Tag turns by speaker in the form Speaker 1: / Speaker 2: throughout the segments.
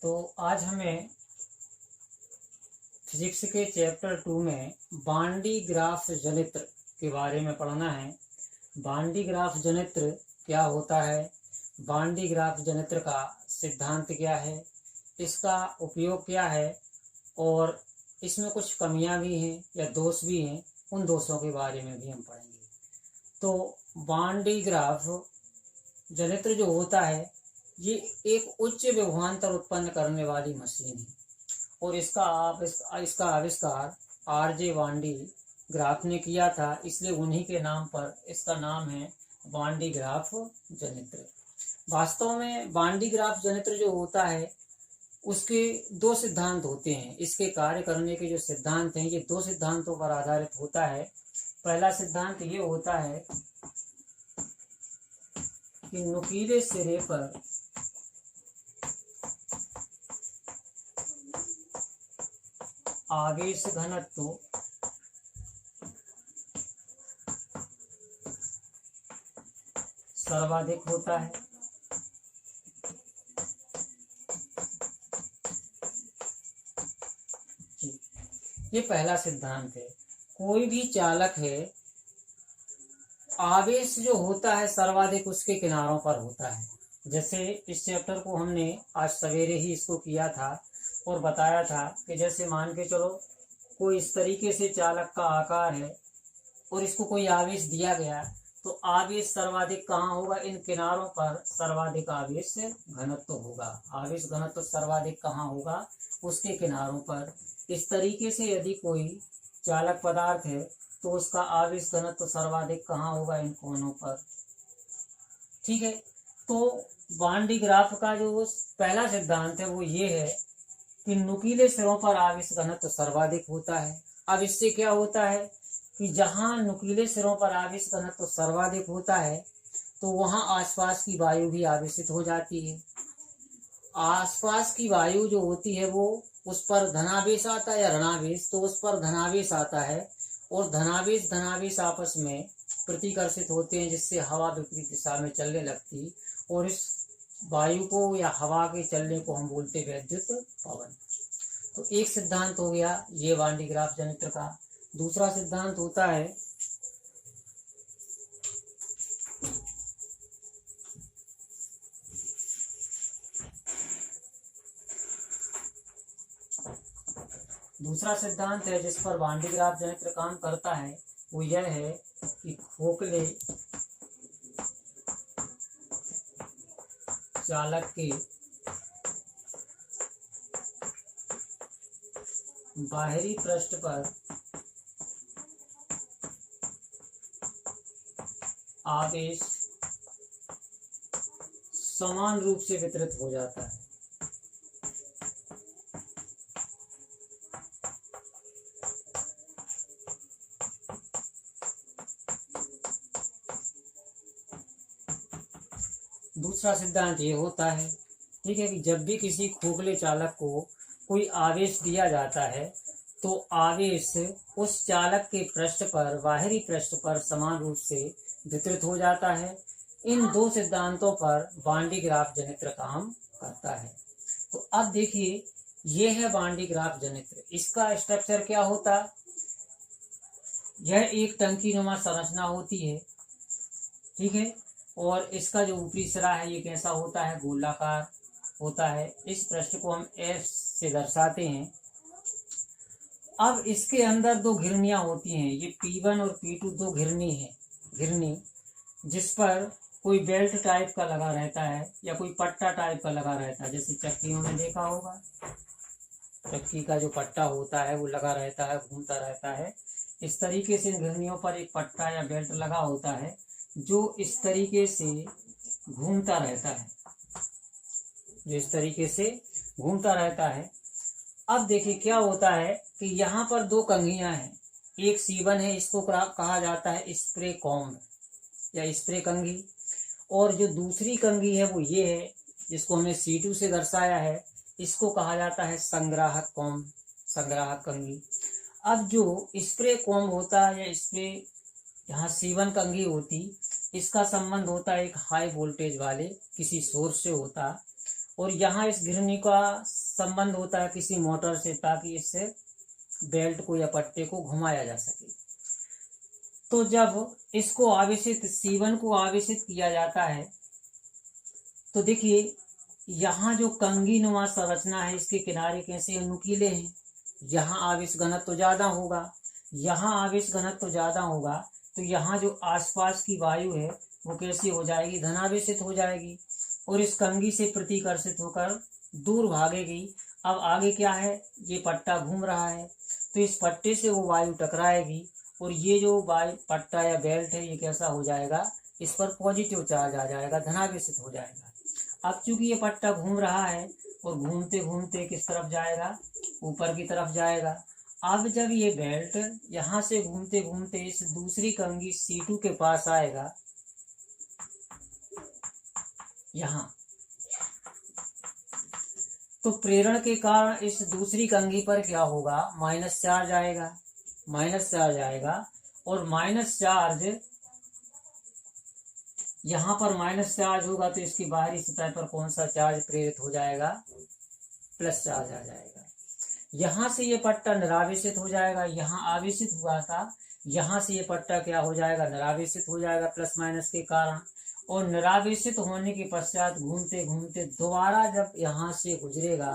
Speaker 1: तो आज हमें फिजिक्स के चैप्टर 2 में बांडी ग्राफ जनित्र के बारे में पढ़ना है। बांडी ग्राफ जनित्र क्या होता है, बांडी ग्राफ जनित्र का सिद्धांत क्या है, इसका उपयोग क्या है और इसमें कुछ कमियां भी हैं या दोष भी हैं, उन दोषों के बारे में भी हम पढ़ेंगे। तो बांडी ग्राफ जनित्र जो होता है ये एक उच्च विभवांतर उत्पन्न करने वाली मशीन है और इसका आविष्कार आरजे बांडी ग्राफ ने किया था, इसलिए उन्हीं के नाम पर इसका नाम है बांडी ग्राफ जनित्र। वास्तव में बांडी ग्राफ जनित्र जो होता है उसके दो सिद्धांत होते हैं। इसके कार्य करने के जो सिद्धांत हैं ये दो सिद्धांतों पर आधारित होता है। पहला सिद्धांत ये होता है कि नुकीले सिरे पर आवेश घनत्व सर्वाधिक होता है। ये पहला सिद्धांत है। कोई भी चालक है, आवेश जो होता है सर्वाधिक उसके किनारों पर होता है। जैसे इस चैप्टर को हमने आज सवेरे ही इसको किया था और बताया था कि जैसे मान के चलो कोई इस तरीके से चालक का आकार है और इसको कोई आवेश दिया गया तो आवेश सर्वाधिक कहाँ होगा, इन किनारों पर सर्वाधिक आवेश घनत्व होगा। आवेश घनत्व सर्वाधिक कहाँ होगा, उसके किनारों पर। इस तरीके से यदि कोई चालक पदार्थ है तो उसका आवेश घनत्व सर्वाधिक कहाँ होगा, इन कोनों पर। ठीक है, तो बांडी ग्राफ का जो पहला सिद्धांत है वो ये है कि नुकीले सिरों पर आवेश घनत्व सर्वाधिक होता है। अब इससे क्या होता है कि जहां नुकीले सिरों पर आवेश घनत्व सर्वाधिक होता है तो वहां आसपास की वायु भी आवेशित हो जाती है। आसपास की वायु जो होती है वो उस पर धनावेश आता है या ऋणावेश, तो उस पर धनावेश आता है और धनावेश आपस में प्रतिकर्षित होते हैं, जिससे हवा विपरीत दिशा में चलने लगती और इस वायु को या हवा के चलने को हम बोलते वैद्युत पवन। तो एक सिद्धांत हो गया ये बांडी ग्राफ जनित्र का। दूसरा सिद्धांत होता है जिस पर बांडी ग्राफ जनित्र काम करता है वो यह है कि खोखले चालक के बाहरी पृष्ठ पर आवेश समान रूप से वितरित हो जाता है। दूसरा सिद्धांत ये होता है, ठीक है, कि जब भी किसी खोखले चालक को कोई आवेश दिया जाता है तो आवेश उस चालक के पृष्ठ पर, बाहरी पृष्ठ पर समान रूप से वितरित हो जाता है। इन दो सिद्धांतों पर बांडी ग्राफ जनित्र काम करता है। तो अब देखिए ये है बांडी ग्राफ जनित्र। इसका स्ट्रक्चर क्या होता, यह एक टंकी नुमा संरचना होती है, ठीक है, और इसका जो ऊपरी सिरा है ये कैसा होता है, गोलाकार होता है। इस पृष्ठ को हम एस से दर्शाते हैं। अब इसके अंदर दो घिरनियां होती हैं, ये P1 और P2 दो घिरनी जिस पर कोई बेल्ट टाइप का लगा रहता है या कोई पट्टा टाइप का लगा रहता है। जैसे चक्कियों में देखा होगा, चक्की का जो पट्टा होता है वो लगा रहता है, घूमता रहता है। इस तरीके से घिरनियों पर एक पट्टा या बेल्ट लगा होता है जो इस तरीके से घूमता रहता है, अब देखिए क्या होता है कि यहाँ पर दो कंघियां हैं। एक C1 है, इसको कहा जाता है स्प्रे कॉम्ब या स्प्रे कंघी, और जो दूसरी कंघी है वो ये है जिसको हमने C2 से दर्शाया है, इसको कहा जाता है संग्राहक कंघी। अब जो स्प्रे कॉम्ब होता है या स्प्रे यहाँ C1 कंघी होती, इसका संबंध होता है एक हाई वोल्टेज वाले किसी सोर्स से होता और यहाँ इस घिरनी का संबंध होता है किसी मोटर से, ताकि इससे बेल्ट को या पट्टे को घुमाया जा सके। तो जब इसको आवेशित C1 को आवेशित किया जाता है तो देखिए यहाँ जो कंघी नुमा संरचना है, इसके किनारे कैसे नुकीले हैं, यहाँ आवेश घनत्व तो ज्यादा होगा, यहाँ आवेश घनत्व तो ज्यादा होगा, तो यहाँ जो आसपास की वायु है वो कैसी हो जाएगी, धनावेशित हो जाएगी और इस कंघी से प्रतिकर्षित होकर दूर भागेगी। अब आगे क्या है, ये पट्टा घूम रहा है तो इस पट्टे से वो वायु टकराएगी और ये जो वायु पट्टा या बेल्ट है ये कैसा हो जाएगा, इस पर पॉजिटिव चार्ज आ जाएगा, धनावेशित हो जाएगा। अब चूंकि ये पट्टा घूम रहा है और घूमते घूमते किस तरफ जाएगा, ऊपर की तरफ जाएगा। अब जब ये बेल्ट यहाँ से घूमते घूमते इस दूसरी कंघी C2 के पास आएगा, यहाँ, तो प्रेरण के कारण इस दूसरी कंघी पर क्या होगा, माइनस चार्ज आएगा, माइनस चार्ज आएगा और माइनस चार्ज यहाँ पर माइनस चार्ज होगा तो इसकी बाहरी सतह पर कौन सा चार्ज प्रेरित हो जाएगा, प्लस चार्ज आ जाएगा। यहाँ से ये पट्टा निरावेशित हो जाएगा, यहाँ आवेशित हुआ था, यहाँ से ये पट्टा क्या हो जाएगा, निरावेशित हो जाएगा प्लस माइनस के कारण। और निरावेशित होने के पश्चात घूमते घूमते दोबारा जब यहाँ से गुजरेगा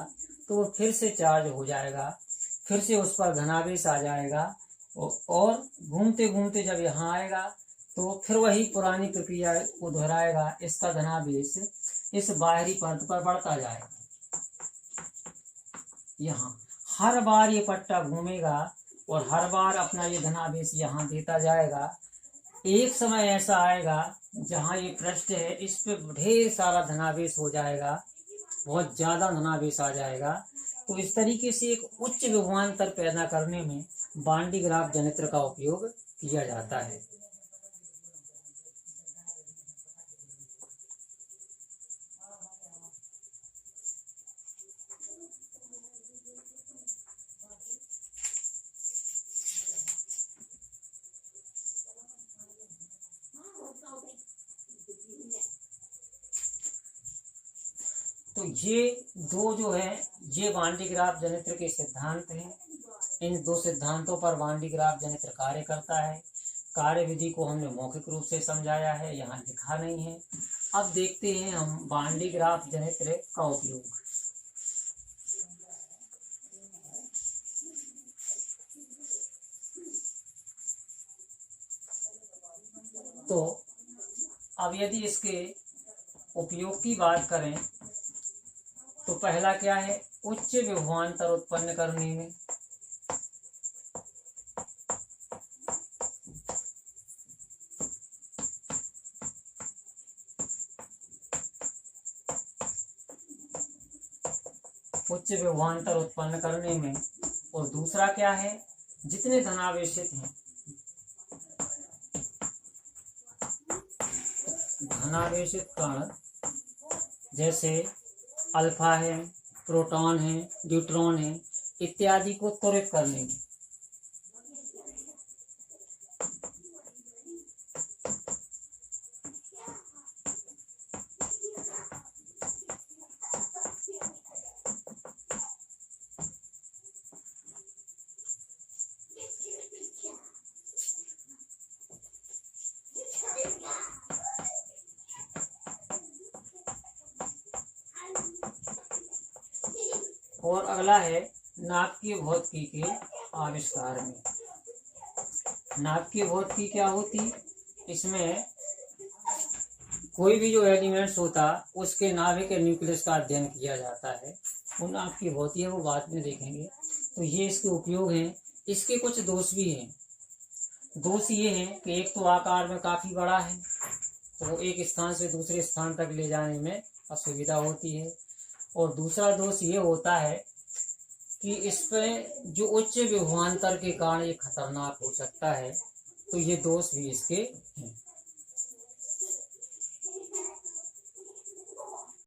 Speaker 1: तो वो फिर से चार्ज हो जाएगा, फिर से उस पर धनावेश आ जाएगा और घूमते घूमते जब यहाँ आएगा तो फिर वही पुरानी प्रक्रिया को दोहराएगा, इसका धनावेश इस बाहरी परत पर बढ़ता जाएगा। यहाँ हर बार ये पट्टा घूमेगा और हर बार अपना ये धनावेश यहाँ देता जाएगा। एक समय ऐसा आएगा जहाँ ये पृष्ठ है इस पे ढेर सारा धनावेश हो जाएगा, बहुत ज्यादा धनावेश आ जाएगा। तो इस तरीके से एक उच्च विभवांतर पैदा करने में वान डी ग्राफ जनित्र का उपयोग किया जाता है। तो ये दो जो है ये वान डी ग्राफ जनित्र के सिद्धांत हैं। इन दो सिद्धांतों पर वान डी ग्राफ जनित्र कार्य करता है। कार्य विधि को हमने मौखिक रूप से समझाया है, यहाँ लिखा नहीं है। अब देखते हैं हम वान डी ग्राफ जनित्र का उपयोग। तो अब यदि इसके उपयोग की बात करें तो पहला क्या है, उच्च विभवांतर उत्पन्न करने में। उच्च विभवांतर उत्पन्न करने में। और दूसरा क्या है, जितने धनावेशित हैं, धनावेशित कण जैसे अल्फा है, प्रोटॉन है, न्यूट्रॉन है इत्यादि को त्वरित करने में। और अगला है नाभिकीय भौतिकी के आविष्कार में। नाभिकीय भौतिकी क्या होती, इसमें कोई भी जो एलिमेंट्स होता उसके नाभिक के न्यूक्लियस का अध्ययन किया जाता है। वो नाभिकीय भौतिकी है, वो बाद में देखेंगे। तो ये इसके उपयोग हैं। इसके कुछ दोष भी हैं। दोष ये हैं कि एक तो आकार में काफी बड़ा है, तो एक स्थान से दूसरे स्थान तक ले जाने में असुविधा होती है। और दूसरा दोष ये होता है कि इस पे जो उच्च विभवांतर के कारण ये खतरनाक हो सकता है। तो ये दोष भी इसके हैं।